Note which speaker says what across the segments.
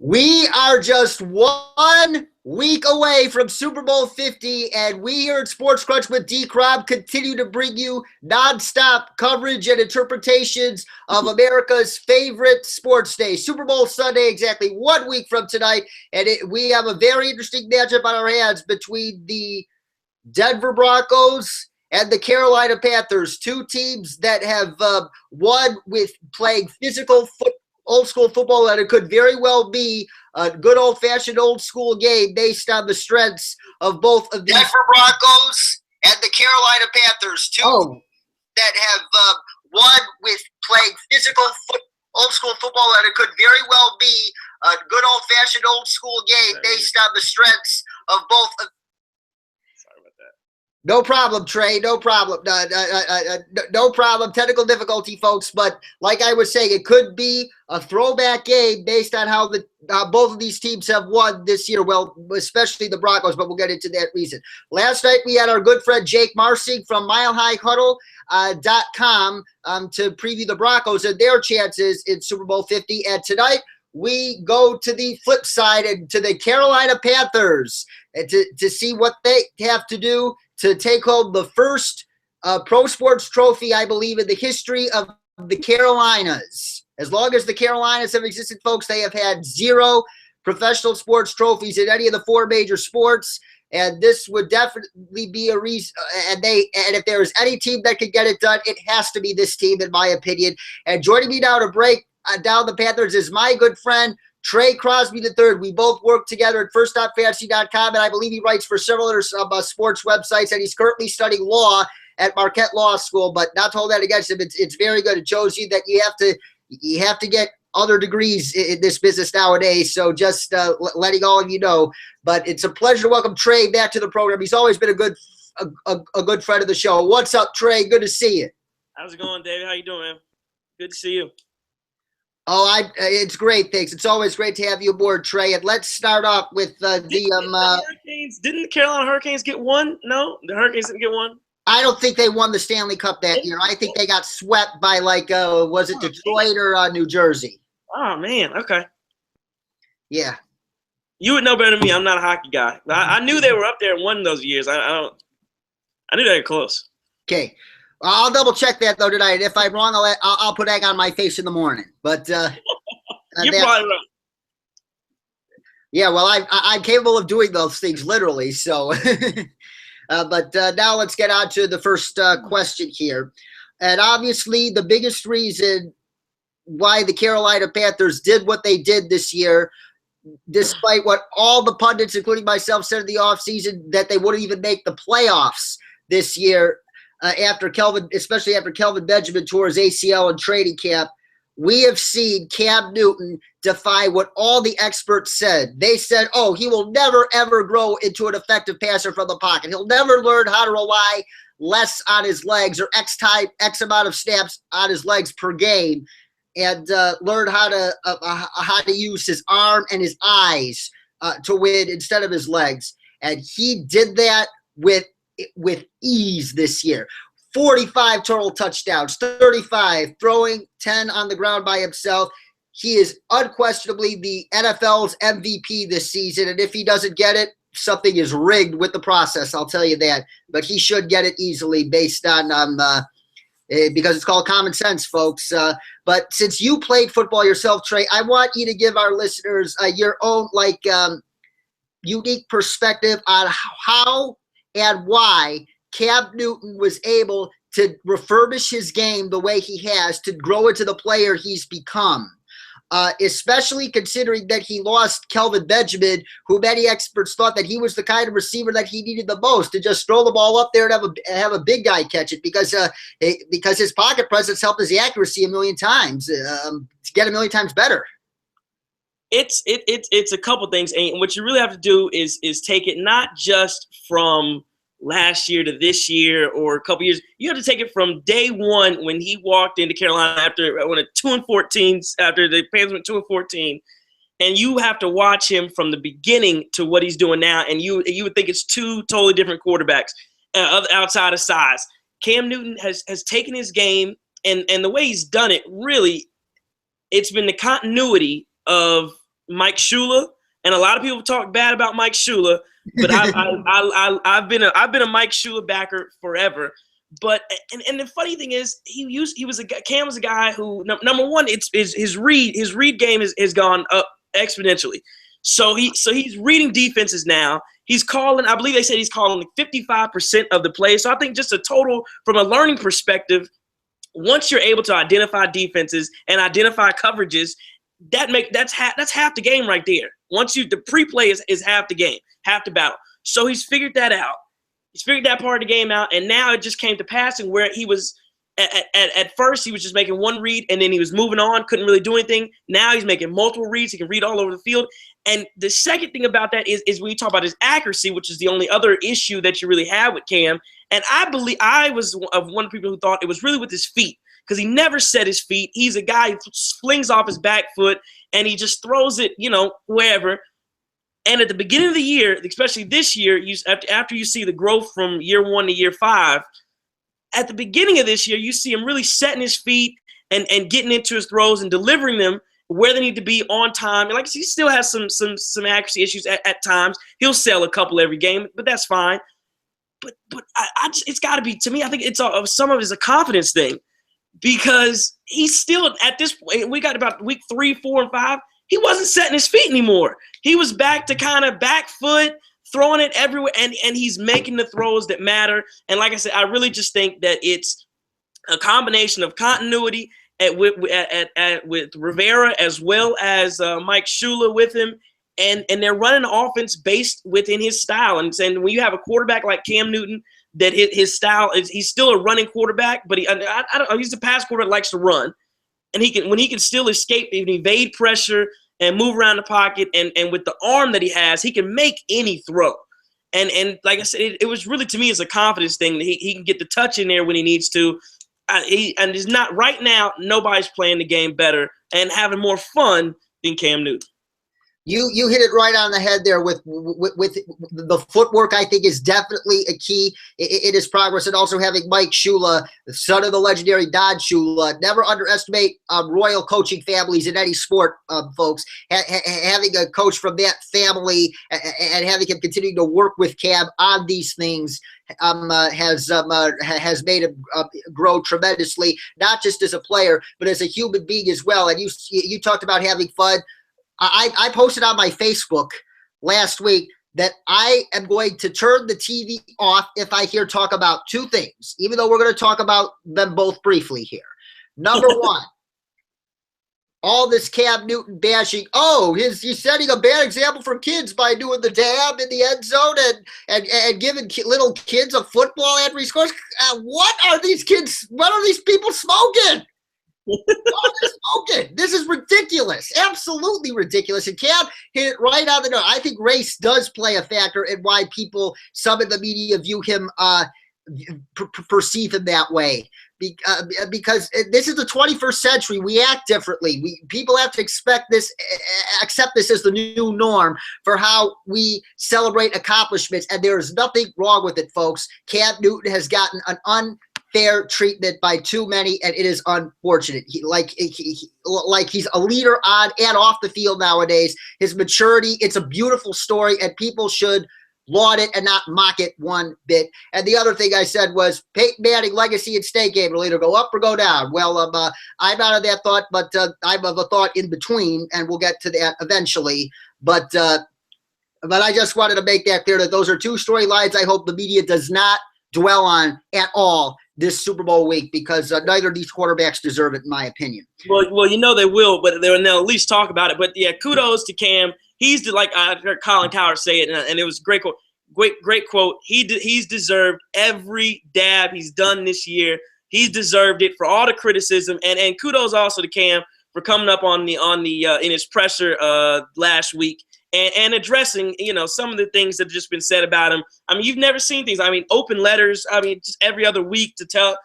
Speaker 1: We are just 1 week away from Super Bowl 50, and we here at Sports Krunch with Dkrom continue to bring you nonstop coverage and interpretations of America's favorite sports day, Super Bowl Sunday, exactly 1 week from tonight. And we have a very interesting matchup on our hands between the Denver Broncos and the Carolina Panthers, two teams that have won with playing physical football, old school football, and it could very well be a good old-fashioned old school game based on the strengths of both of these Denver Broncos and the Carolina Panthers, two that have won with playing physical old school football, and it could very well be a good old-fashioned old school game based on the strengths of both of. No problem, Trey. No problem. No problem. Technical difficulty, folks. But like I was saying, it could be a throwback game based on how both of these teams have won this year. Well, especially the Broncos, but we'll get into that reason. Last night, we had our good friend Jake Marsing from MileHighHuddle.com to preview the Broncos and their chances in Super Bowl 50. And tonight, we go to the flip side and to the Carolina Panthers and to see what they have to do to take home the first pro sports trophy, I believe, in the history of the Carolinas. As long as the Carolinas have existed, folks, they have had 0 professional sports trophies in any of the 4 major sports. And this would definitely be a reason. And if there is any team that could get it done, it has to be this team, in my opinion. And joining me now to break down the Panthers is my good friend, Trey Crosby III. We both work together at FirstOpFantasy.com, and I believe he writes for several other sports websites, and he's currently studying law at Marquette Law School. But not to hold that against him, it's very good. It shows you that you have to get other degrees in this business nowadays. So just letting all of you know. But it's a pleasure to welcome Trey back to the program. He's always been a good friend of the show. What's up, Trey? Good to see you.
Speaker 2: How's it going, David? How you doing, man? Good to see you.
Speaker 1: Oh, it's great. Thanks. It's always great to have you aboard, Trey. And let's start off with
Speaker 2: the Hurricanes. Didn't the Carolina Hurricanes get one? No, the Hurricanes didn't get one.
Speaker 1: I don't think they won the Stanley Cup that year. I think they got swept by was it Detroit or New Jersey?
Speaker 2: Oh man, okay.
Speaker 1: Yeah.
Speaker 2: You would know better than me. I'm not a hockey guy. I knew they were up there in one of those years. I knew they were close.
Speaker 1: Okay. I'll double check that though tonight. If I'm wrong, I'll put egg on my face in the morning. But
Speaker 2: you're probably right.
Speaker 1: Yeah, well, I'm capable of doing those things literally. So, but now let's get on to the first question here. And obviously, the biggest reason why the Carolina Panthers did what they did this year, despite what all the pundits, including myself, said in the offseason, that they wouldn't even make the playoffs this year. Especially after Kelvin Benjamin tore his ACL in training camp, we have seen Cam Newton defy what all the experts said. They said, he will never, ever grow into an effective passer from the pocket. He'll never learn how to rely less on his legs or X amount of snaps on his legs per game and learn how to use his arm and his eyes to win instead of his legs. And he did that with ease this year. 45 total touchdowns, 35 throwing, 10 on the ground by himself. He is unquestionably the NFL's MVP this season, and if he doesn't get it, something is rigged with the process, I'll tell you that. But he should get it easily based on because it's called common sense, folks. But since you played football yourself, Trey, I want you to give our listeners your own unique perspective on how and why Cam Newton was able to refurbish his game the way he has to grow into the player he's become, especially considering that he lost Kelvin Benjamin, who many experts thought that he was the kind of receiver that he needed the most, to just throw the ball up there and have a big guy catch it because his pocket presence helped his accuracy a million times, to get a million times better.
Speaker 2: It's a couple things, and what you really have to do is take it not just from last year to this year or a couple years. You have to take it from day one when he walked into Carolina after 2-14, after the Panthers went 2-14, and you have to watch him from the beginning to what he's doing now, and you would think it's two totally different quarterbacks outside of size. Cam Newton has taken his game, and the way he's done it, really, it's been the continuity of Mike Shula, and a lot of people talk bad about Mike Shula, but I've been a Mike Shula backer forever. But and the funny thing is, Cam was a guy who number one, his read game has gone up exponentially. So he's reading defenses now. He's calling. I believe they said he's calling 55% of the plays. So I think just a total from a learning perspective, once you're able to identify defenses and identify coverages, that's half the game right there. Once the pre-play is half the game, half the battle. So he's figured that out. He's figured that part of the game out, and now it just came to passing where he was at first he was just making one read, and then he was moving on, couldn't really do anything. Now he's making multiple reads. He can read all over the field. And the second thing about that is when you talk about his accuracy, which is the only other issue that you really have with Cam. And I was of one of the people who thought it was really with his feet, because he never set his feet. He's a guy who flings off his back foot, and he just throws it, wherever. And at the beginning of the year, especially this year, after you see the growth from year 1 to year 5, at the beginning of this year, you see him really setting his feet and getting into his throws and delivering them where they need to be on time. And like he still has some accuracy issues at times. He'll sell a couple every game, but that's fine. But it's got to be, to me, I think some of it is a confidence thing, because he's still at this point. We got about week 3, 4, and 5. He wasn't setting his feet anymore. He was back to kind of back foot, throwing it everywhere, and he's making the throws that matter. And like I said, I really just think that it's a combination of continuity with Rivera as well as Mike Shula with him, and they're running the offense based within his style. And when you have a quarterback like Cam Newton, that his style is, he's still a running quarterback, but I don't know, he's a pass quarterback that likes to run, and when he can still escape and evade pressure and move around the pocket, and with the arm that he has, he can make any throw. And like I said, it was really, to me, it's a confidence thing that he can get the touch in there when he needs to. And he's not right now. Nobody's playing the game better and having more fun than Cam Newton.
Speaker 1: You hit it right on the head there with the footwork. I think is definitely a key in his progress, and also having Mike Shula, the son of the legendary Don Shula. Never underestimate royal coaching families in any sport, folks. Having a coach from that family and having him continue to work with Cam on these things has made him grow tremendously, not just as a player, but as a human being as well. And you talked about having fun. I posted on my Facebook last week that I am going to turn the TV off if I hear talk about two things, even though we're going to talk about them both briefly here. Number one, all this Cam Newton bashing. Oh, he's setting a bad example for kids by doing the dab in the end zone and giving little kids a football after he scores. What are these people smoking? This is ridiculous. Absolutely ridiculous. And Cam hit it right on the nose. I think race does play a factor in why some in the media view him, perceive him that way. Because this is the 21st century. We act differently. People have to accept this as the new norm for how we celebrate accomplishments. And there is nothing wrong with it, folks. Cam Newton has gotten an unfair treatment by too many, and it is unfortunate. He's a leader on and off the field nowadays. His maturity, it's a beautiful story, and people should laud it and not mock it one bit. And the other thing I said was Peyton Manning legacy and state game will either go up or go down. Well, I'm not of that thought, but I'm of a thought in between, and we'll get to that eventually. But I just wanted to make that clear that those are two storylines I hope the media does not dwell on at all this Super Bowl week, because neither of these quarterbacks deserve it, in my opinion.
Speaker 2: Well, they will, but they'll at least talk about it. But yeah, kudos to Cam. Like I heard Colin Cowherd say it, and it was a great quote. Great quote. He's deserved every dab he's done this year. He's deserved it for all the criticism, and kudos also to Cam for coming up on the in his presser last week. And addressing, some of the things that have just been said about him. I mean, you've never seen things. I mean, open letters. I mean, just every other week to tell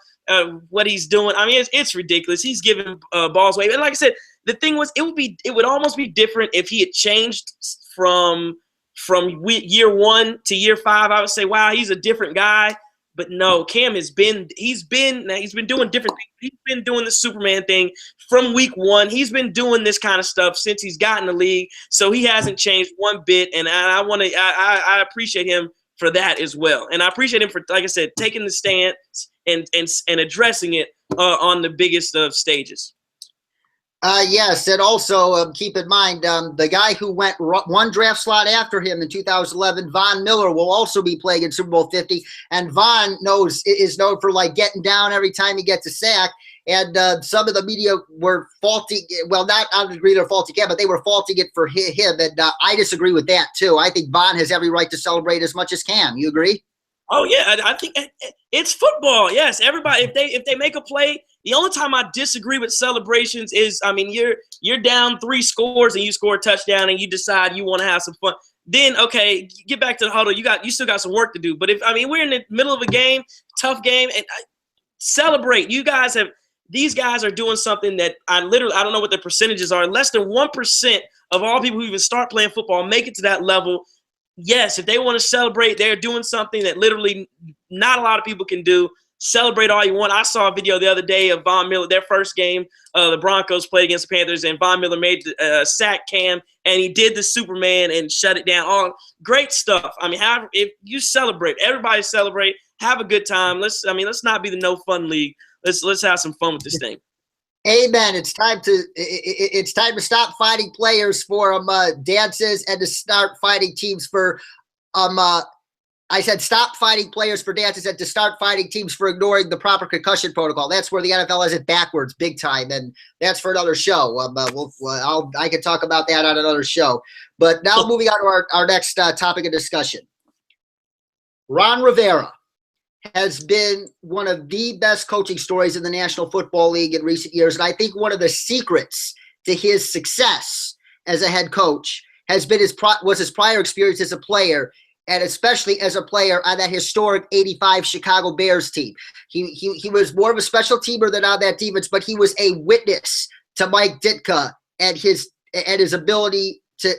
Speaker 2: what he's doing. I mean, it's ridiculous. He's giving balls away. And like I said, the thing was, it would almost be different if he had changed from year 1 to year 5. I would say, wow, he's a different guy. But no, Cam he's been doing different things. He's been doing the Superman thing from week one. He's been doing this kind of stuff since he's gotten the league. So he hasn't changed one bit. And I appreciate him for that as well. And I appreciate him for, like I said, taking the stance and addressing it on the biggest of stages.
Speaker 1: Yes, and also keep in mind the guy who went one draft slot after him in 2011, Von Miller, will also be playing in Super Bowl 50. And Von is known for like getting down every time he gets a sack. And some of the media were faulting, well, not I would agree they're faulting him, but they were faulting it for him. And I disagree with that too. I think Von has every right to celebrate as much as Cam. You agree?
Speaker 2: Oh yeah, I think it's football. Yes, everybody. If they make a play, the only time I disagree with celebrations is, I mean, you're down 3 scores and you score a touchdown and you decide you want to have some fun. Then okay, get back to the huddle. You still got some work to do. But we're in the middle of a game, tough game, and celebrate. These guys are doing something that I don't know what the percentages are. Less than 1% of all people who even start playing football make it to that level. Yes, if they want to celebrate, they're doing something that literally not a lot of people can do. Celebrate all you want. I saw a video the other day of Von Miller, their first game. The Broncos played against the Panthers, and Von Miller made sack Cam, and he did the Superman and shut it down. All great stuff. I mean, if you celebrate, everybody celebrate, have a good time. Let's not be the no fun league. Let's have some fun with this thing.
Speaker 1: Amen. It's time to stop fighting players for dances and to start fighting teams for I said stop fighting players for dances and to start fighting teams for ignoring the proper concussion protocol. That's where the NFL has it backwards big time, and that's for another show. I can talk about that on another show. But now moving on to our next topic of discussion. Ron Rivera has been one of the best coaching stories in the National Football League in recent years. And I think one of the secrets to his success as a head coach has been his prior experience as a player, and especially as a player on that historic 85 Chicago Bears team. He was more of a special teamer than on that defense, but he was a witness to Mike Ditka and his ability to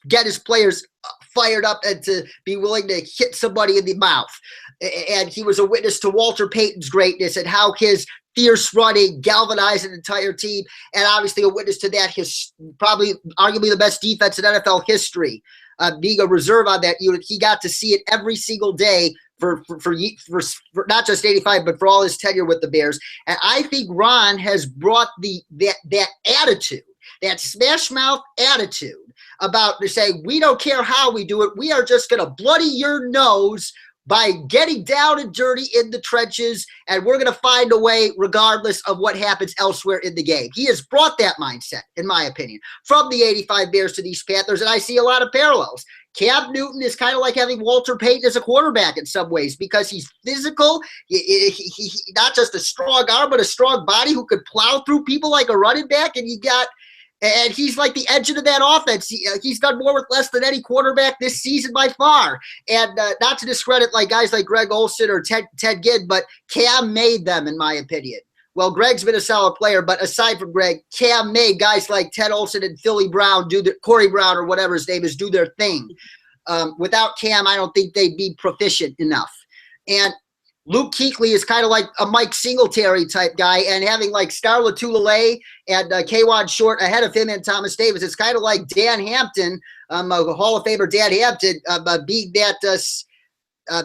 Speaker 1: get his players fired up and to be willing to hit somebody in the mouth. And he was a witness to Walter Payton's greatness and how his fierce running galvanized an entire team, and obviously a witness to that, his probably arguably the best defense in NFL history. Being a reserve on that unit, he got to see it every single day for not just 85, but for all his tenure with the Bears. And I think Ron has brought that attitude, that smash mouth attitude about to say, we don't care how we do it. We are just going to bloody your nose by getting down and dirty in the trenches, and we're going to find a way regardless of what happens elsewhere in the game. He has brought that mindset, in my opinion, from the 85 Bears to these Panthers, and I see a lot of parallels. Cam Newton is kind of like having Walter Payton as a quarterback in some ways because he's physical. He not just a strong arm, but a strong body who could plow through people like a running back, and he's like the engine of that offense. He's done more with less than any quarterback this season by far. And not to discredit like guys like Greg Olsen or Ted Ginn, but Cam made them, in my opinion. Well, Greg's been a solid player, but aside from Greg, Cam made guys like Ted Olsen and Corey Brown or whatever his name is, do their thing. Without Cam, I don't think they'd be proficient enough. And Luke Kuechly is kind of like a Mike Singletary type guy, and having like Scarlett Tulele and K'Wan Short ahead of him and Thomas Davis, it's kind of like Dan Hampton, Hall of Famer Dan Hampton, being that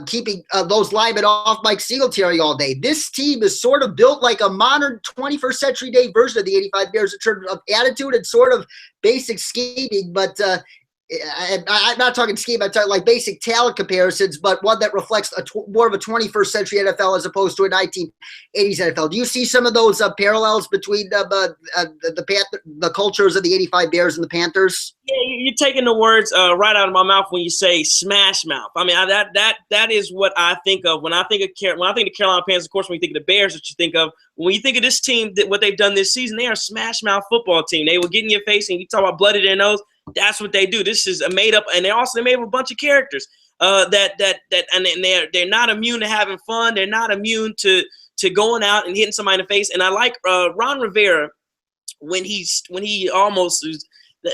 Speaker 1: keeping those linemen off Mike Singletary all day. This team is sort of built like a modern 21st century day version of the 85 Bears in terms of attitude and sort of basic scheming, but I'm not talking scheme, I'm talking like basic talent comparisons, but one that reflects more of a 21st century NFL as opposed to a 1980s NFL. Do you see some of those parallels between the cultures of the 85 Bears and the Panthers?
Speaker 2: Yeah, you're taking the words right out of my mouth when you say smash mouth. I mean, that is what I think of when I think of the Carolina Panthers. Of course, when you think of the Bears, what you think of when you think of this team, what they've done this season, they are a smash mouth football team. They will get in your face, and you talk about blood in their nose. That's what they do. This is a made up, and they made up a bunch of characters and they're not immune to having fun. They're not immune to going out and hitting somebody in the face. And I like Ron Rivera when he almost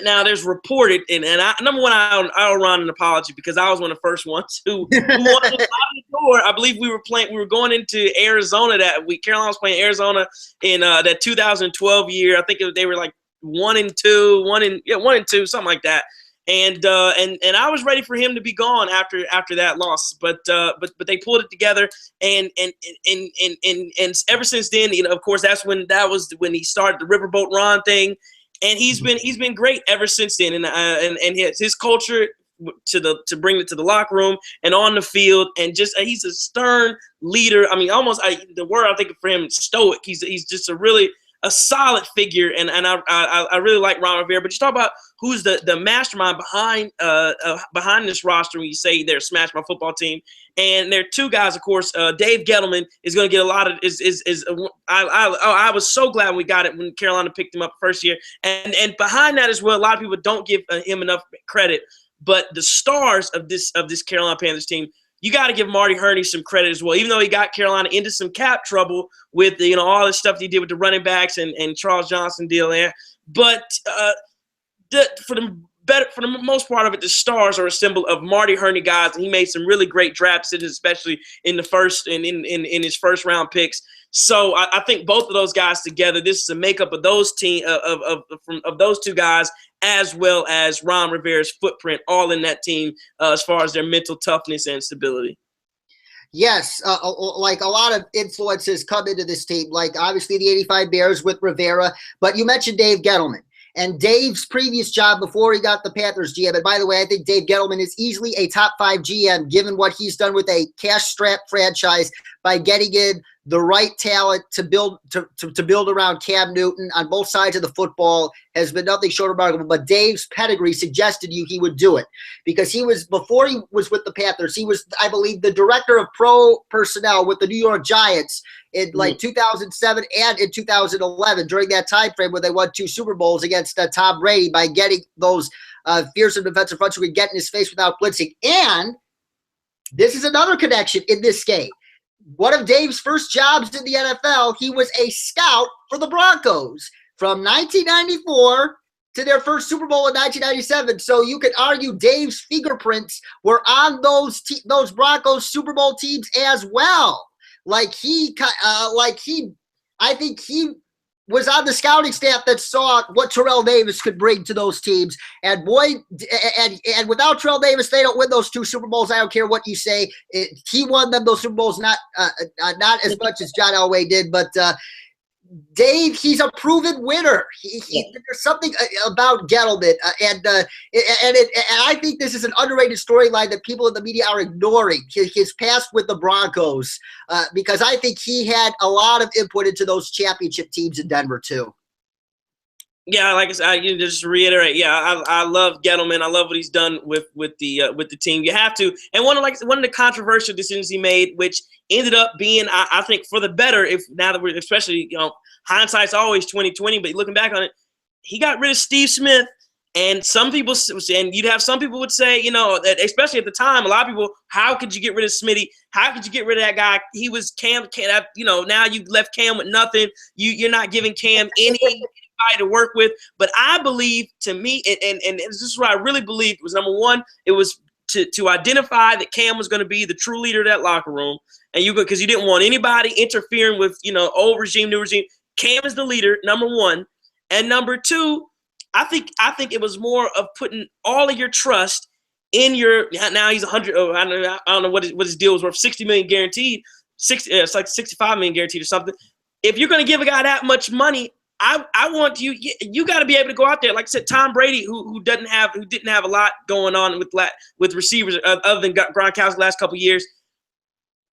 Speaker 2: Now there's reported, and number one, I owe Ron an apology because I was one of the first ones who wanted to out the door. I believe we were going into Arizona that week. Carolina was playing Arizona in that 2012 year. I think they were like 1-2, 1-2, something like that. And I was ready for him to be gone after that loss, but they pulled it together, and ever since then, of course, that was when he started the Riverboat Ron thing, and he's been great ever since then, and his culture to bring it to the locker room and on the field, and just he's a stern leader. I mean, the word I think for him is stoic. He's just a solid figure, and I really like Ron Rivera. But you talk about who's the mastermind behind this roster when you say they're Smash My Football Team, and there are two guys, of course. Dave Gettleman is going to get a lot of I was so glad we got it when Carolina picked him up first year, and behind that as well, a lot of people don't give him enough credit. But the stars of this Carolina Panthers team, you got to give Marty Hurney some credit as well, even though he got Carolina into some cap trouble with all the stuff he did with the running backs and Charles Johnson deal there. But for the most part of it, the stars are a symbol of Marty Hurney guys, and he made some really great draft decisions, especially in the first in his first round picks. So I think both of those guys together, this is a makeup of those of those two guys, as well as Ron Rivera's footprint, all in that team as far as their mental toughness and stability.
Speaker 1: Yes, like a lot of influences come into this team, like obviously the 85 Bears with Rivera, but you mentioned Dave Gettleman. And Dave's previous job before he got the Panthers GM, and by the way, I think Dave Gettleman is easily a top 5 GM given what he's done with a cash-strapped franchise by getting in the right talent to build around Cam Newton on both sides of the football has been nothing short of remarkable. But Dave's pedigree suggested he would do it because before he was with the Panthers, he was, I believe, the director of pro personnel with the New York Giants in like 2007 and in 2011 during that time frame where they won 2 Super Bowls against Tom Brady by getting those fearsome defensive fronts who could get in his face without blitzing. And this is another connection in this game. One of Dave's first jobs in the NFL, he was a scout for the Broncos from 1994 to their first Super Bowl in 1997. So you could argue Dave's fingerprints were on those Broncos Super Bowl teams as well. I think he was on the scouting staff that saw what Terrell Davis could bring to those teams. And boy, and without Terrell Davis, they don't win those 2 Super Bowls. I don't care what you say. He won them those Super Bowls, not as much as John Elway did, but Dave, he's a proven winner. There's something about Gettleman, and I think this is an underrated storyline that people in the media are ignoring. His past with the Broncos, because I think he had a lot of input into those championship teams in Denver too.
Speaker 2: Yeah, like I said, just to reiterate. Yeah, I love Gettleman. I love what he's done with the team. You have to, and one of the controversial decisions he made, which ended up being, I think, for the better. If now that we're especially, hindsight's always 20/20, but looking back on it, he got rid of Steve Smith, and some people, and you'd have some people would say, that especially at the time, a lot of people, how could you get rid of Smitty? How could you get rid of that guy? He was Cam. Now you left Cam with nothing. You're not giving Cam anybody to work with. But I believe, to me, and this is what I really believed was, number one, it was to identify that Cam was going to be the true leader of that locker room, and because you didn't want anybody interfering with old regime, new regime. Cam is the leader, number one, and number two, I think it was more of putting all of your trust in your. Now he's 100. I don't know what his deal was worth. $60 million guaranteed. It's like $65 million guaranteed or something. If you're going to give a guy that much money, I want you. You got to be able to go out there. Like I said, Tom Brady, who didn't have a lot going on with receivers other than Gronkowski the last couple of years.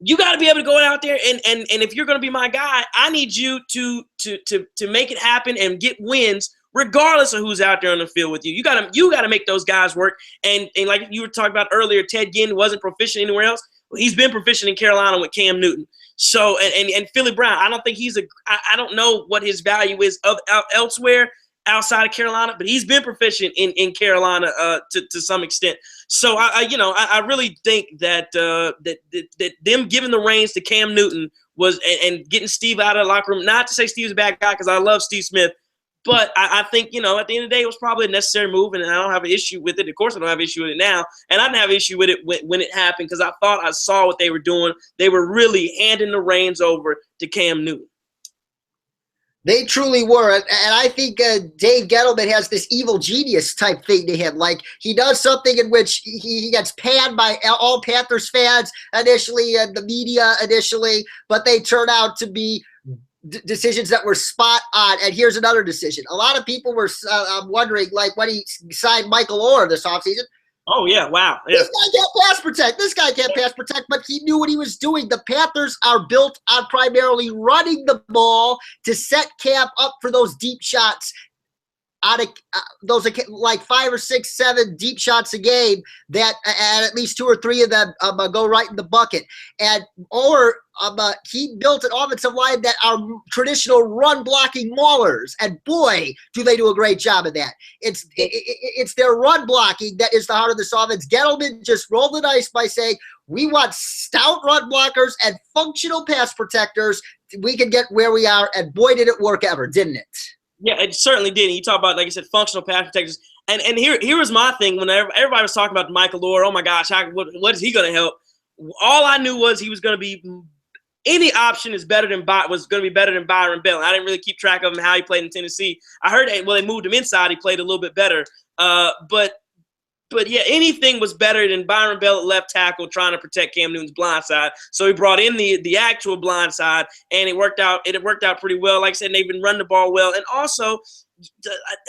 Speaker 2: You got to be able to go out there and if you're going to be my guy, I need you to make it happen and get wins regardless of who's out there on the field with you. You got to make those guys work. And like you were talking about earlier, Ted Ginn wasn't proficient anywhere else. Well, he's been proficient in Carolina with Cam Newton. So and Philly Brown, I don't think I don't know what his value is elsewhere outside of Carolina, but he's been proficient in Carolina to some extent. So I really think that that them giving the reins to Cam Newton was and getting Steve out of the locker room. Not to say Steve's a bad guy, because I love Steve Smith, But I think, you know, at the end of the day, it was probably a necessary move, and I don't have an issue with it. Of course, I don't have an issue with it now, and I didn't have an issue with it when it happened because I thought I saw what they were doing. They were really handing the reins over to Cam Newton.
Speaker 1: They truly were. And I think Dave Gettleman has this evil genius type thing to him. Like, he does something in which he gets panned by all Panthers fans initially and the media initially, but they turn out to be decisions that were spot on. And here's another decision. A lot of people were wondering, like, when he signed Michael Orr this offseason,
Speaker 2: oh, yeah, wow. Yeah.
Speaker 1: This guy can't pass protect. This guy can't pass protect, but he knew what he was doing. The Panthers are built on primarily running the ball to set Cam up for those deep shots. Out of those, like 5 or 6, 7 deep shots a game, that and at least 2 or 3 of them go right in the bucket. And he built an offensive line that are traditional run blocking maulers, and boy, do they do a great job of that. It's their run blocking that is the heart of this offense. Gettleman just rolled the dice by saying, we want stout run blockers and functional pass protectors. We can get where we are, and boy, did it work ever, didn't it?
Speaker 2: Yeah, it certainly did. You talk about, like I said, functional pass protectors. And here was my thing when everybody was talking about Michael Orr. Oh, my gosh, what is he going to help? All I knew was he was going to be – any option was going to be better than Byron Bell. I didn't really keep track of him, how he played in Tennessee. I heard that, well, they moved him inside. He played a little bit better. But yeah, anything was better than Byron Bell at left tackle trying to protect Cam Newton's blind side. So he brought in the actual blind side, and it worked out. It worked out pretty well. Like I said, they've been running the ball well. And also,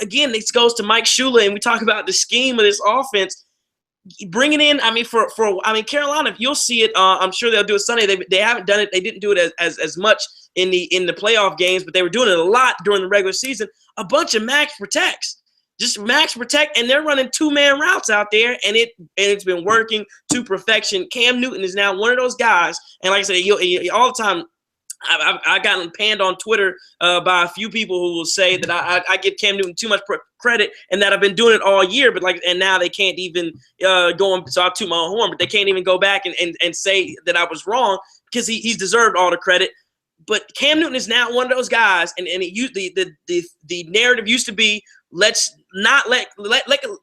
Speaker 2: again, this goes to Mike Shula, and we talk about the scheme of this offense. Bringing in, Carolina, you'll see it. I'm sure they'll do it Sunday. They haven't done it. They didn't do it as much in the playoff games, but they were doing it a lot during the regular season. A bunch of max protects. Just max protect, and they're running 2-man routes out there, and it's been working to perfection. Cam Newton is now one of those guys, and like I said, all the time, I've gotten panned on Twitter by a few people who will say that I give Cam Newton too much credit, and that I've been doing it all year, but and now they can't even go on. So I'll toot my own horn, but they can't even go back and say that I was wrong because he's deserved all the credit. But Cam Newton is now one of those guys, and the narrative used to be, let's not let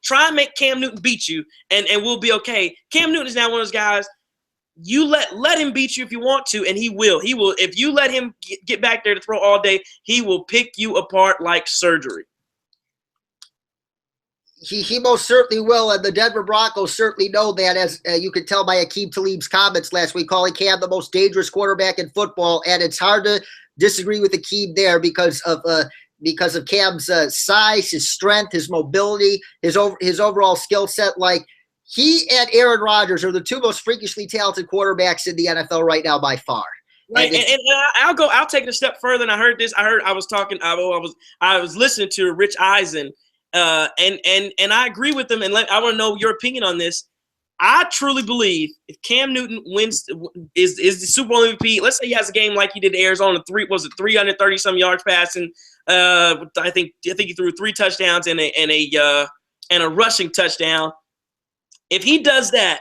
Speaker 2: try and make Cam Newton beat you, and we'll be okay. Cam Newton is now one of those guys. You let him beat you if you want to, and he will. He will. If you let him get back there to throw all day, he will pick you apart like surgery.
Speaker 1: He most certainly will, and the Denver Broncos certainly know that, as you could tell by Aqib Talib's comments last week, calling Cam the most dangerous quarterback in football, and it's hard to disagree with Aqib there because of Cam's size, his strength, his mobility, his overall skill set. Like, he and Aaron Rodgers are the 2 most freakishly talented quarterbacks in the NFL right now by far.
Speaker 2: Right, and I'll take it a step further. And I heard this. I was listening to Rich Eisen. And I agree with them, and I want to know your opinion on this. I truly believe if Cam Newton wins, is the Super Bowl MVP. Let's say he has a game like he did Arizona, 330 some yards passing. I think he threw 3 touchdowns and a rushing touchdown. If he does that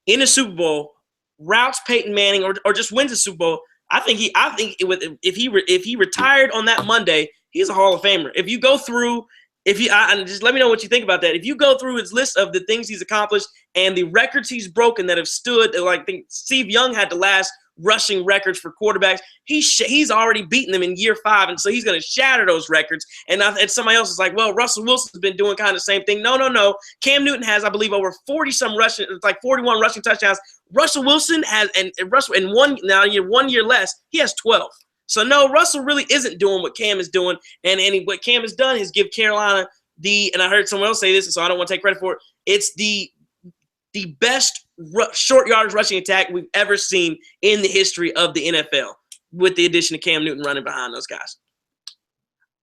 Speaker 2: in the Super Bowl, routes Peyton Manning, or just wins the Super Bowl, if he retired on that Monday, he's a Hall of Famer. If you go through. Just let me know what you think about that. If you go through his list of the things he's accomplished and the records he's broken that have stood, like I think Steve Young had the last rushing records for quarterbacks. He's already beaten them in year 5, and so he's going to shatter those records. And somebody else is like, well, Russell Wilson's been doing kind of the same thing. No. Cam Newton has, I believe, over 40-some rushing, like 41 rushing touchdowns. Russell Wilson has, and Russell in 1 year less, he has 12. So, no, Russell really isn't doing what Cam is doing. And what Cam has done is give Carolina and I heard someone else say this, so I don't want to take credit for it, it's the best short yardage rushing attack we've ever seen in the history of the NFL, with the addition of Cam Newton running behind those guys.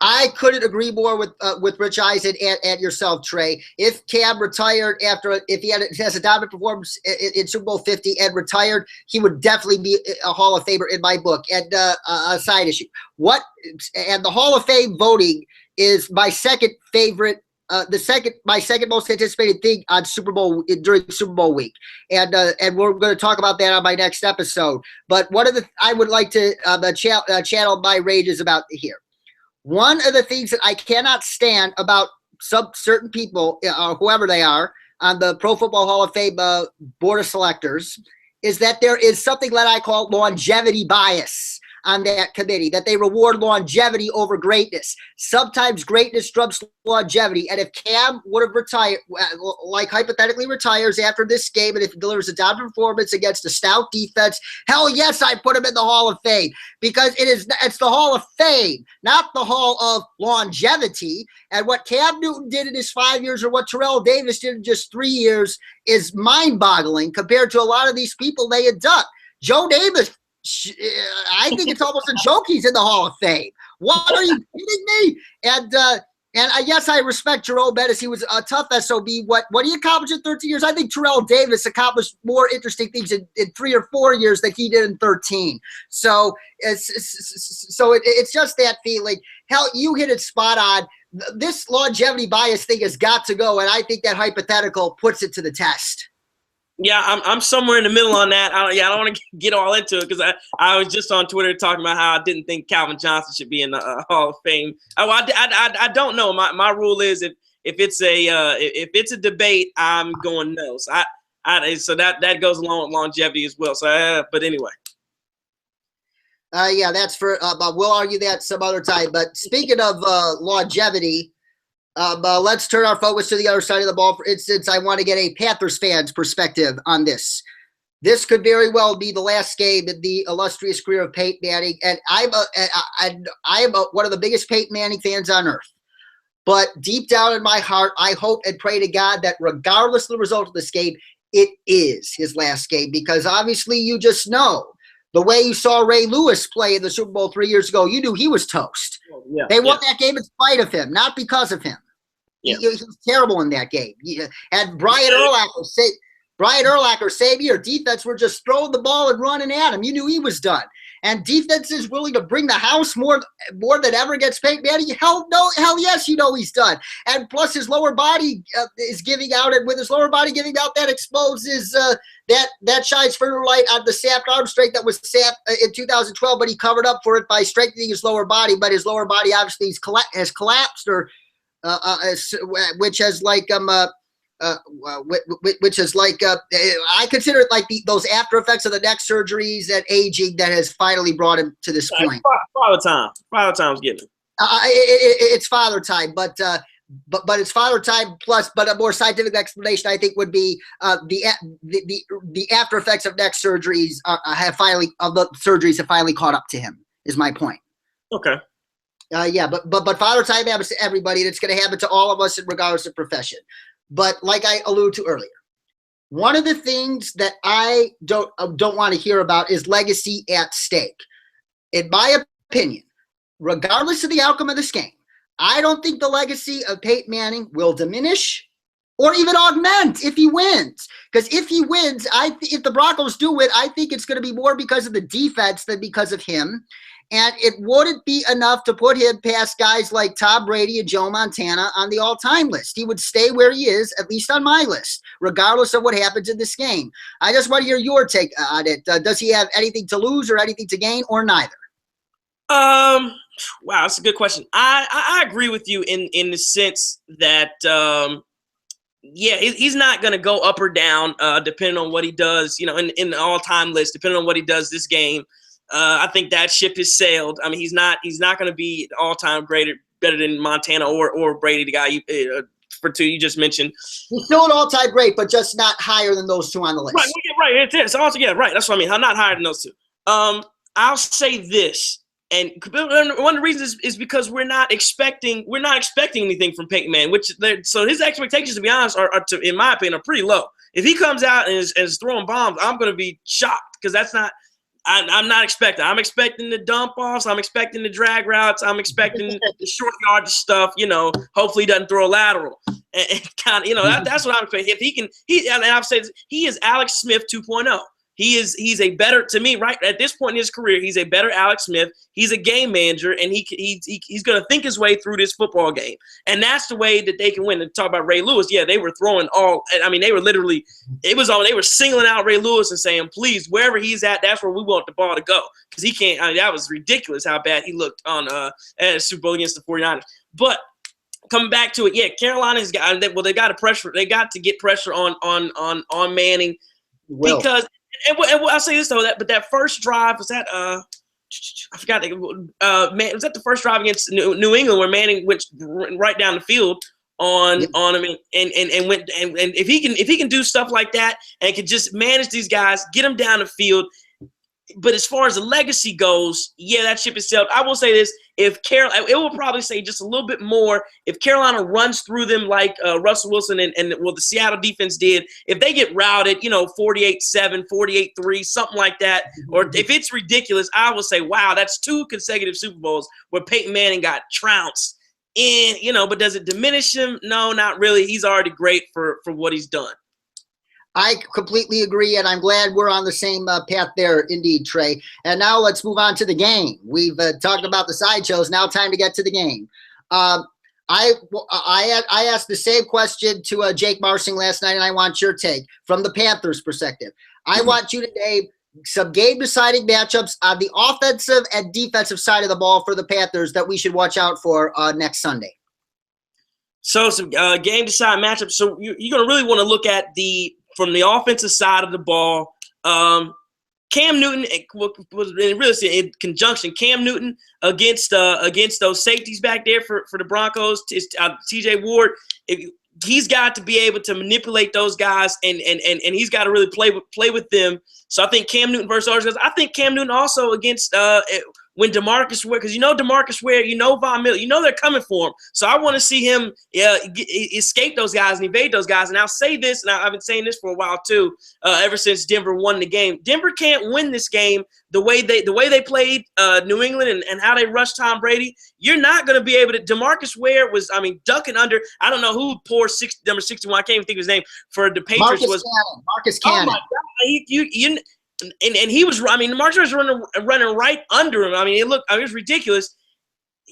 Speaker 1: I couldn't agree more with Rich Eisen and yourself, Trey. If Cam retired if he has a dominant performance in Super Bowl 50 and retired, he would definitely be a Hall of Famer in my book. And a side issue, the Hall of Fame voting is my second favorite. My second most anticipated thing on during Super Bowl week, and we're going to talk about that on my next episode. But one of I would like to channel my rages about here. one of the things that I cannot stand about some certain people, whoever they are, on the Pro Football Hall of Fame board of selectors, is that there is something that I call longevity bias on that committee, that they reward longevity over greatness. Sometimes greatness trumps longevity. And if Cam would have retired, like hypothetically retires after this game, and if he delivers a dominant performance against a stout defense, hell yes, I put him in the Hall of Fame, because it's the Hall of Fame, not the Hall of longevity. And what Cam Newton did in his 5 years, or what Terrell Davis did in just 3 years, is mind-boggling compared to a lot of these people they induct. Joe Davis, I think it's almost a joke he's in the Hall of Fame. What, are you kidding me? And yes, I respect Jerome Bettis. He was a tough SOB. What he accomplished in 13 years, I think Terrell Davis accomplished more interesting things in 3 or 4 years than he did in 13. So it's just that feeling. Hell, you hit it spot on. This longevity bias thing has got to go, and I think that hypothetical puts it to the test.
Speaker 2: Yeah, I'm somewhere in the middle on that. I don't want to get all into it, because I was just on Twitter talking about how I didn't think Calvin Johnson should be in the Hall of Fame. I don't know. My rule is if it's a debate, I'm going no. So that goes along with longevity as well. So but anyway.
Speaker 1: Yeah, that's for. We'll argue that some other time. But speaking of longevity. Let's turn our focus to the other side of the ball. For instance, I want to get a Panthers fan's perspective on this. This could very well be the last game in the illustrious career of Peyton Manning, and I am one of the biggest Peyton Manning fans on earth. But deep down in my heart, I hope and pray to God that regardless of the result of this game, it is his last game, because obviously you just know. The way you saw Ray Lewis play in the Super Bowl 3 years ago, you knew he was toast.
Speaker 2: Yeah,
Speaker 1: they won that game in spite of him, not because of him.
Speaker 2: Yeah.
Speaker 1: He was terrible in that game. And Brian Urlacher, same year, defense were just throwing the ball and running at him. You knew he was done. And defense is willing to bring the house more than ever against Peyton Manning. Hell yes, you know he's done. And plus his lower body is giving out, and with his lower body giving out, that exposes that shines further light on the sapped arm strength that was sapped in 2012, but he covered up for it by strengthening his lower body. But his lower body obviously has collapsed, or which has like I consider it like those after effects of the neck surgeries and aging that has finally brought him to this point.
Speaker 2: Father time's getting.
Speaker 1: It's father time, but it's father time plus. But a more scientific explanation, I think, would be the after effects of neck surgeries have finally caught up to him. Is my point.
Speaker 2: Okay.
Speaker 1: Yeah, but father time happens to everybody, and it's going to happen to all of us, regardless of profession. But like I alluded to earlier, one of the things that I don't want to hear about is legacy at stake. In my opinion, regardless of the outcome of this game, I don't think the legacy of Peyton Manning will diminish or even augment if he wins. Because if he wins, if the Broncos do win, I think it's going to be more because of the defense than because of him. And it wouldn't be enough to put him past guys like Tom Brady and Joe Montana on the all-time list. He would stay where he is, at least on my list, regardless of what happens in this game. I just want to hear your take on it. Does he have anything to lose or anything to gain, or neither?
Speaker 2: Wow, that's a good question. I agree with you in the sense that he's not going to go up or down depending on what he does. In the all-time list, depending on what he does this game. I think that ship has sailed. I mean, he's not going to be all-time better than Montana or Brady, the guy you just mentioned.
Speaker 1: He's still an all-time great, but just not higher than those two on the list.
Speaker 2: Right. It is. Also, yeah, right. That's what I mean. Not higher than those two. I'll say this, and one of the reasons is because we're not expecting anything from Peyton Manning, so his expectations, to be honest, are in my opinion, are pretty low. If he comes out and is throwing bombs, I'm going to be shocked, because that's not. I'm not expecting. I'm expecting the dump offs. I'm expecting the drag routes. I'm expecting the short yard stuff. Hopefully he doesn't throw a lateral. And kind of, that's what I'm expecting. If he can, and I've said he is Alex Smith 2.0. He's a better, to me, right at this point in his career, he's a better Alex Smith. He's a game manager, and he's going to think his way through this football game. And that's the way that they can win. And talk about Ray Lewis, yeah, they were throwing all – I mean, they were literally – they were singling out Ray Lewis and saying, please, wherever he's at, that's where we want the ball to go. Because he can't – I mean, that was ridiculous how bad he looked on at Super Bowl against the 49ers. But – coming back to it, yeah, Carolina's got they got to pressure. They got to get pressure on Manning because and I'll say this though, but that first drive was that I forgot was that the first drive against New England where Manning went right down the field on him and went and if he can do stuff like that and can just manage these guys, get them down the field. But as far as the legacy goes, yeah, that ship is sailed. I will say this: if Carolina, it will probably say just a little bit more. If Carolina runs through them like Russell Wilson and the Seattle defense did, if they get routed, 48-7, 48-3, something like that, or if it's ridiculous, I will say, wow, that's 2 consecutive Super Bowls where Peyton Manning got trounced. And but does it diminish him? No, not really. He's already great for what he's done.
Speaker 1: I completely agree, and I'm glad we're on the same path there, indeed, Trey. And now let's move on to the game. We've talked about the sideshows. Now time to get to the game. I asked the same question to Jake Marsing last night, and I want your take from the Panthers' perspective. I want you to name some game-deciding matchups on the offensive and defensive side of the ball for the Panthers that we should watch out for next Sunday. So
Speaker 2: some game-deciding matchups. So you're going to really want to look at from the offensive side of the ball, Cam Newton was really in conjunction. Cam Newton against those safeties back there for the Broncos. T.J. Ward, he's got to be able to manipulate those guys, and he's got to really play with them. So I think Cam Newton versus others. I think Cam Newton also against when DeMarcus Ware, because DeMarcus Ware, Von Miller, they're coming for him. So I want to see him escape those guys and evade those guys. And I'll say this, and I've been saying this for a while too, ever since Denver won the game. Denver can't win this game the way they played New England and how they rushed Tom Brady. You're not going to be able to. DeMarcus Ware was, ducking under. I don't know who poor number 61. I can't even think of his name for the Patriots.
Speaker 1: Marcus Cannon.
Speaker 2: Oh my God, And he was, Marcus was running right under him. It was ridiculous.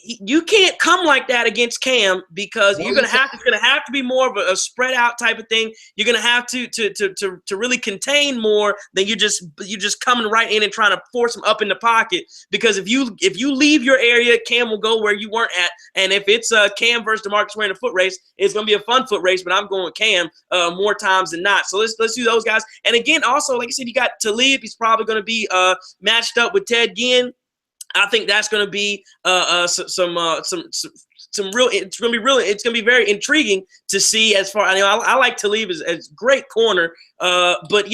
Speaker 2: You can't come like that against Cam because it's going to have to be more of a spread out type of thing. You're going to have to really contain more than you just coming right in and trying to force him up in the pocket. Because if you leave your area, Cam will go where you weren't at. And if it's Cam versus DeMarcus Ware in a foot race, it's going to be a fun foot race. But I'm going with Cam more times than not. So let's do those guys. And again, also like I said, you got Talib. He's probably going to be matched up with Ted Ginn. I think that's going to be some real. It's going to be very intriguing to see. As far I like Talib as great corner, but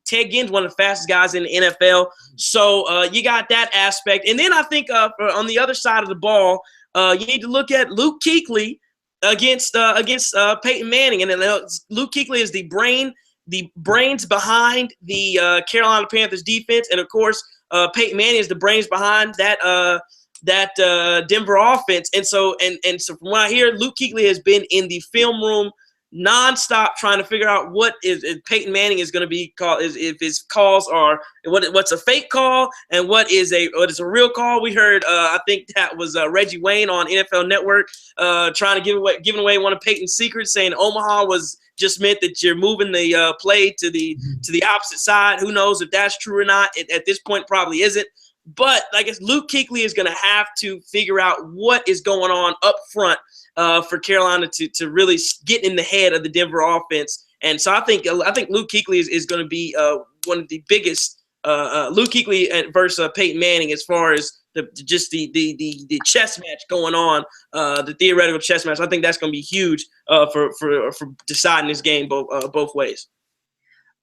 Speaker 2: Ted Ginn's one of the fastest guys in the NFL. So you got that aspect, and then I think on the other side of the ball, you need to look at Luke Kuechly against Peyton Manning, and then Luke Kuechly is the brains behind the Carolina Panthers defense, and of course. Peyton Manning is the brains behind that Denver offense, and so from what I hear, Luke Kuechly has been in the film room nonstop trying to figure out what is Peyton Manning is going to be called, if his calls are what's a fake call and what is a real call. We heard I think that was Reggie Wayne on NFL Network trying to giving away one of Peyton's secrets, saying Omaha was just meant that you're moving the play to the opposite side. Who knows if that's true or not? At this point, probably isn't. But I guess Luke Kuechly is going to have to figure out what is going on up front for Carolina to really get in the head of the Denver offense. And so I think Luke Kuechly is going to be one of the biggest Luke Kuechly versus Peyton Manning as far as the chess match going on, the theoretical chess match. I think that's going to be huge for deciding this game both ways.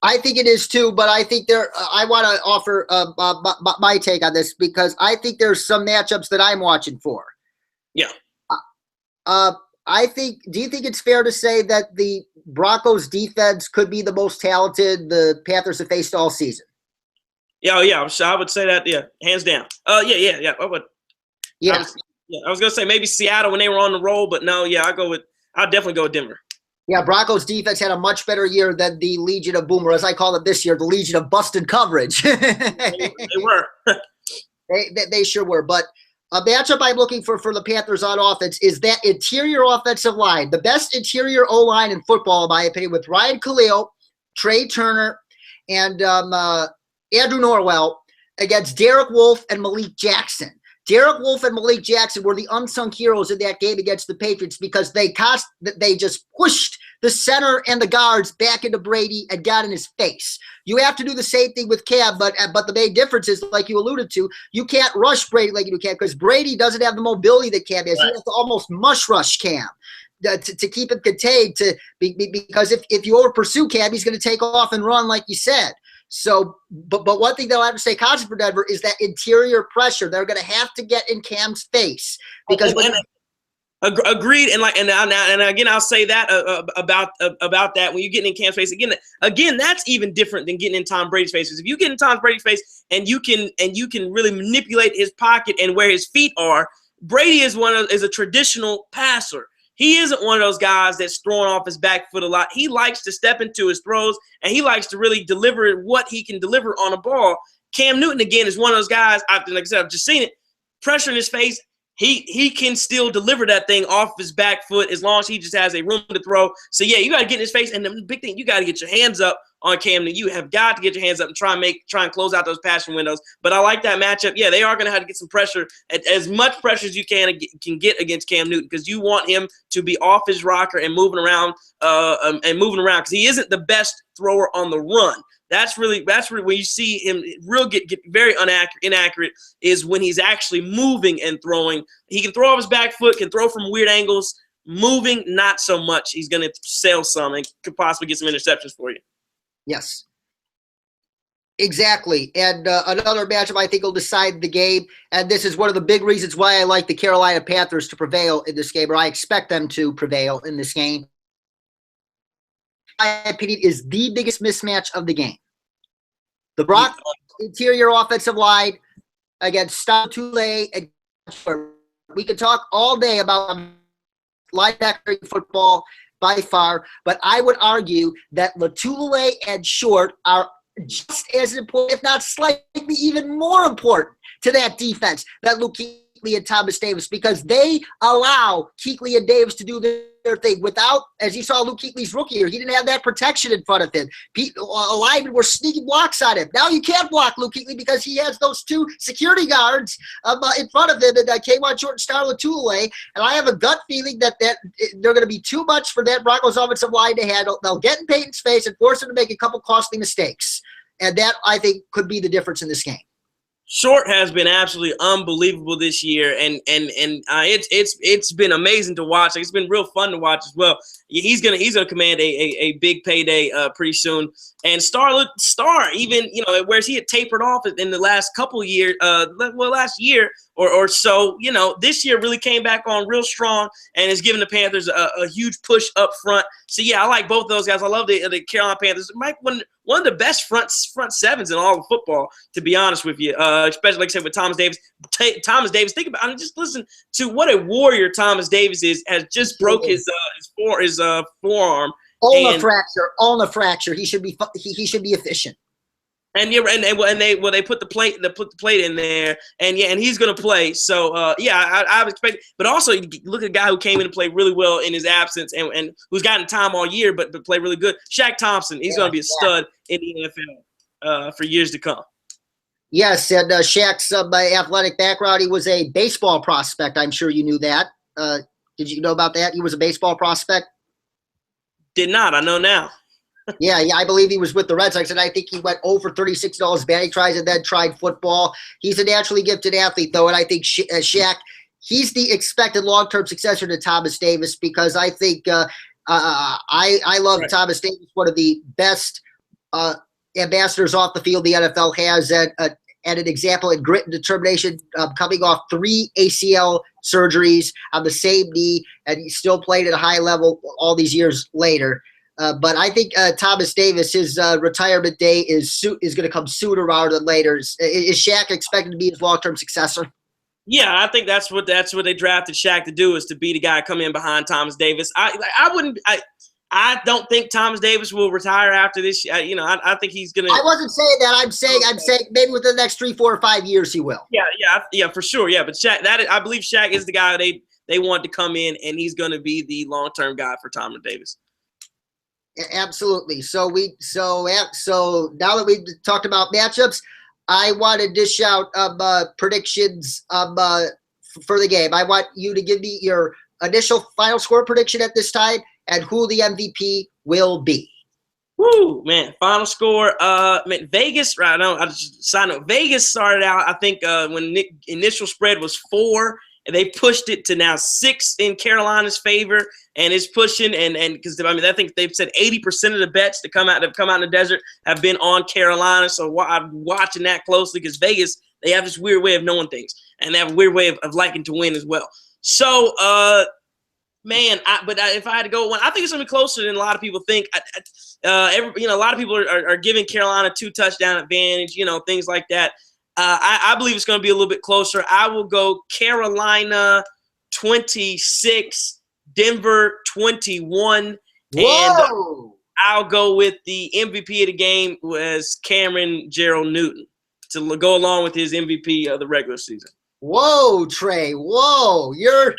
Speaker 1: I think it is too, but I think I want to offer my take on this because I think there's some matchups that I'm watching for.
Speaker 2: Yeah.
Speaker 1: Do you think it's fair to say that the Broncos defense could be the most talented the Panthers have faced all season?
Speaker 2: Yeah, I would say that. Yeah, hands down. Yeah. I would.
Speaker 1: Yeah.
Speaker 2: I was gonna say maybe Seattle when they were on the roll, but no. Yeah, I'll definitely go with Denver.
Speaker 1: Yeah, Broncos defense had a much better year than the Legion of Boomer, as I call it this year, the Legion of busted coverage.
Speaker 2: They were.
Speaker 1: They sure were. But a matchup I'm looking for the Panthers on offense is that interior offensive line, the best interior O-line in football, in my opinion, with Ryan Khalil, Trey Turner, and Andrew Norwell against Derek Wolfe and Malik Jackson. Derek Wolfe and Malik Jackson were the unsung heroes in that game against the Patriots because they just pushed the center and the guards back into Brady and got in his face. You have to do the same thing with Cam, but the main difference is, like you alluded to, you can't rush Brady like you do Cam because Brady doesn't have the mobility that Cam has. Right. You have to almost mush rush Cam to keep him contained because if you over pursue Cam, he's going to take off and run like you said. So, but one thing they'll have to stay constant for Denver is that interior pressure. They're going to have to get in Cam's face because
Speaker 2: agreed. And again, I'll say that about that when you're getting in Cam's face again, that's even different than getting in Tom Brady's face. Because if you get in Tom Brady's face and you can really manipulate his pocket and where his feet are, Brady is a traditional passer. He isn't one of those guys that's throwing off his back foot a lot. He likes to step into his throws, and he likes to really deliver what he can deliver on a ball. Cam Newton, again, is one of those guys, like I said, I've just seen it, pressure in his face. He can still deliver that thing off his back foot as long as he just has a room to throw. So, yeah, you got to get in his face. And the big thing, you got to get your hands up on Cam Newton. You have got to get your hands up and try and close out those passing windows. But I like that matchup. Yeah, they are going to have to get some pressure, as much pressure as you can get against Cam Newton because you want him to be off his rocker and moving around because he isn't the best thrower on the run. That's really when you see him get very inaccurate is when he's actually moving and throwing. He can throw off his back foot, can throw from weird angles. Moving, not so much. He's going to sail some and could possibly get some interceptions for you.
Speaker 1: Yes, exactly. And another matchup I think will decide the game, and this is one of the big reasons why I like the Carolina Panthers to prevail in this game, or I expect them to prevail in this game. My opinion is the biggest mismatch of the game. The Broncos interior offensive line against Stotule and we could talk all day about linebacker football by far, but I would argue that Latule and Short are just as important, if not slightly even more important to that defense that Luke Kuechly and Thomas Davis, because they allow Kuechly and Davis to do their thing without, as you saw Luke Kuechly's rookie year, he didn't have that protection in front of him. Linemen were sneaking blocks on him. Now you can't block Luke Kuechly because he has those two security guards in front of him, and K'Wan Short and Star Latule. And I have a gut feeling that they're going to be too much for that Broncos offensive line to handle. They'll get in Peyton's face and force him to make a couple costly mistakes. And that, I think, could be the difference in this game.
Speaker 2: Short has been absolutely unbelievable this year, and it's been amazing to watch. It's been real fun to watch as well. He's gonna command a big payday pretty soon. And Star, even whereas he had tapered off in the last couple of years, last year or so, this year really came back on real strong and is giving the Panthers a huge push up front. So yeah, I like both of those guys. I love the Carolina Panthers. One of the best front sevens in all of football, to be honest with you. Especially like I said with Thomas Davis. Thomas Davis, think about it. Just listen to what a warrior Thomas Davis is. Has just broke his forearm. Ulna fracture. He should be efficient. And they put the plate in there, and he's gonna play. So I would expect. But also, you look at a guy who came in and played really well in his absence, and who's gotten time all year, but played really good. Shaq Thompson, he's gonna be a stud in the NFL for years to come.
Speaker 1: Yes, and Shaq's athletic background, he was a baseball prospect. I'm sure you knew that. Did you know about that? He was a baseball prospect.
Speaker 2: Did not. I know now.
Speaker 1: Yeah, I believe he was with the Red Sox, and I think he went over 36 batting tries and then tried football. He's a naturally gifted athlete, though, and I think Shaq, he's the expected long-term successor to Thomas Davis because I think I love Thomas Davis, one of the best ambassadors off the field the NFL has, and an example in grit and determination, coming off 3 ACL surgeries on the same knee, and he still played at a high level all these years later. But I think Thomas Davis, his retirement day is going to come sooner rather than later. Is Shaq expected to be his long-term successor?
Speaker 2: Yeah, I think that's what they drafted Shaq to do, is to be the guy come in behind Thomas Davis. I don't think Thomas Davis will retire after this. I think he's gonna.
Speaker 1: I wasn't saying that. I'm saying maybe within the next 3, 4, or 5 years he will.
Speaker 2: Yeah, for sure. Yeah, but Shaq, I believe Shaq is the guy they want to come in, and he's going to be the long-term guy for Thomas Davis.
Speaker 1: Absolutely. So now that we've talked about matchups, I want to dish out predictions for the game. I want you to give me your initial final score prediction at this time and who the MVP will be.
Speaker 2: Woo, man. Final score. Vegas, right now, I just sign up. Vegas started out, I think, when the initial spread was 4, and they pushed it to now 6 in Carolina's favor, and it's pushing. And because I think they've said 80% of the bets that have come out in the desert have been on Carolina. So I'm watching that closely because Vegas, they have this weird way of knowing things, and they have a weird way of liking to win as well. So, man, if I had to go one, I think it's gonna be closer than a lot of people think. A lot of people are giving Carolina 2 touchdown advantage, things like that. I believe it's going to be a little bit closer. I will go Carolina 26, Denver 21,
Speaker 1: Whoa.
Speaker 2: and I'll go with the MVP of the game was Cameron Gerald Newton to go along with his MVP of the regular season.
Speaker 1: Whoa, Trey. Whoa. You're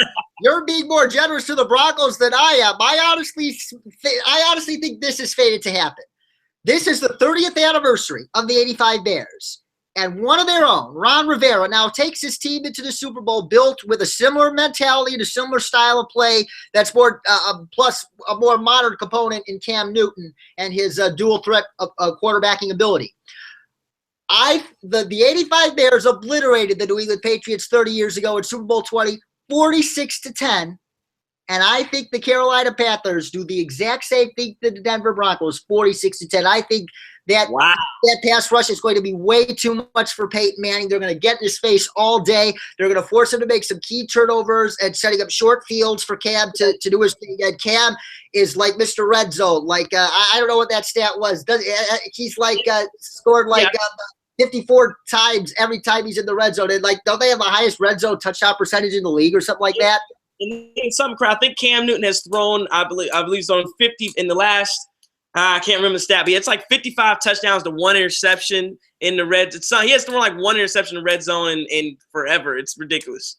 Speaker 1: being more generous to the Broncos than I am. I honestly think this is fated to happen. This is the 30th anniversary of the 85 Bears. And one of their own, Ron Rivera, now takes his team into the Super Bowl built with a similar mentality and a similar style of play that's more plus a more modern component in Cam Newton and his dual threat of quarterbacking ability. The 85 Bears obliterated the New England Patriots 30 years ago in Super Bowl 20, 46-10. And I think the Carolina Panthers do the exact same thing to the Denver Broncos, 46-10. I think that pass rush is going to be way too much for Peyton Manning. They're going to get in his face all day. They're going to force him to make some key turnovers and setting up short fields for Cam to do his thing. And Cam is like Mr. Red Zone. Like, I don't know what that stat was. He's like scored like 54 times every time he's in the red zone. And like, don't they have the highest red zone touchdown percentage in the league or something like that?
Speaker 2: In some crowd, I think Cam Newton has thrown, I believe he's thrown 50 in the last. I can't remember the stat, but it's like 55 touchdowns to 1 interception in the red. He has thrown like 1 interception in the red zone in forever. It's ridiculous.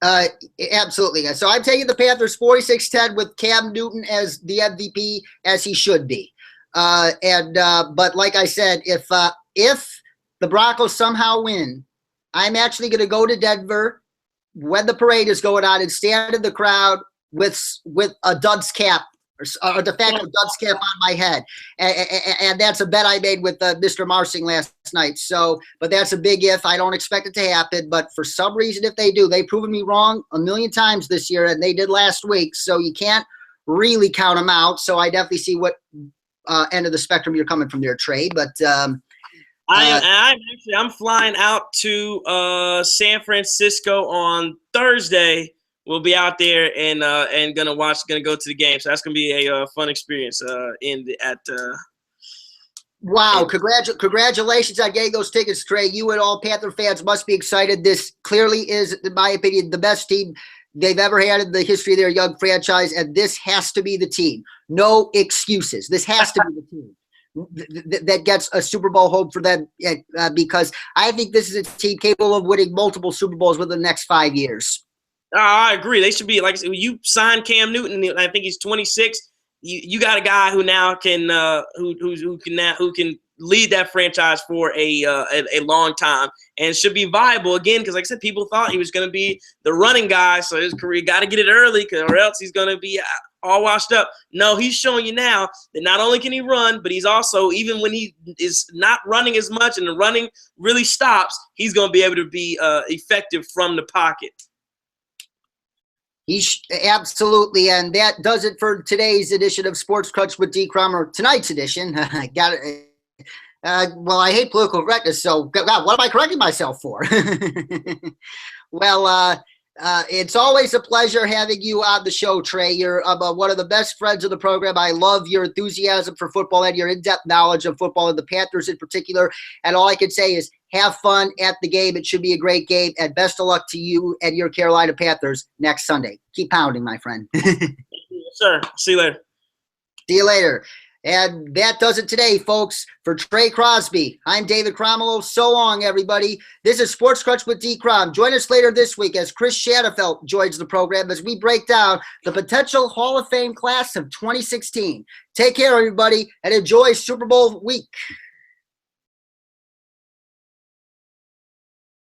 Speaker 1: Absolutely. So I'm taking the Panthers 46-10 with Cam Newton as the MVP, as he should be. But like I said, if the Broncos somehow win, I'm actually going to go to Denver when the parade is going on and stand in the crowd with a dunce cap or de facto dunce cap on my head. And that's a bet I made with Mr. Marsing last night. So, but that's a big if. I don't expect it to happen. But for some reason, if they do, they've proven me wrong a million times this year, and they did last week. So you can't really count them out. So I definitely see what end of the spectrum you're coming from there, Trey. But
Speaker 2: I'm flying out to San Francisco on Thursday. We'll be out there and gonna go to the game. So that's gonna be a fun experience.
Speaker 1: Wow! Congratulations on getting those tickets, Trey. You and all Panther fans must be excited. This clearly is, in my opinion, the best team they've ever had in the history of their young franchise, and this has to be the team. No excuses. This has to be the team that gets a Super Bowl home for them, because I think this is a team capable of winning multiple Super Bowls within the next 5 years.
Speaker 2: I agree. They should be, like I said, you signed Cam Newton. I think he's 26. You got a guy who now can who can lead that franchise for a long time and should be viable again, because like I said, people thought he was going to be the running guy, so his career got to get it early, or else he's going to be all washed up. No, he's showing you now that not only can he run, but he's also, even when he is not running as much and the running really stops, he's going to be able to be effective from the pocket.
Speaker 1: Absolutely, and that does it for today's edition of Sports Krunch with Dkrom, or tonight's edition. Got it. Well, I hate political correctness, so God, what am I correcting myself for? Well, it's always a pleasure having you on the show, Trey. You're one of the best friends of the program. I love your enthusiasm for football and your in-depth knowledge of football and the Panthers in particular. And all I can say is have fun at the game. It should be a great game. And best of luck to you and your Carolina Panthers next Sunday. Keep pounding, my friend.
Speaker 2: sir. See you later.
Speaker 1: See you later. And that does it today, folks. For Trey Crosby, I'm David Cromwell. So long, everybody. This is Sports Krunch with Dkrom. Join us later this week as Chris Shadafelt joins the program as we break down the potential Hall of Fame class of 2016. Take care, everybody, and enjoy Super Bowl week.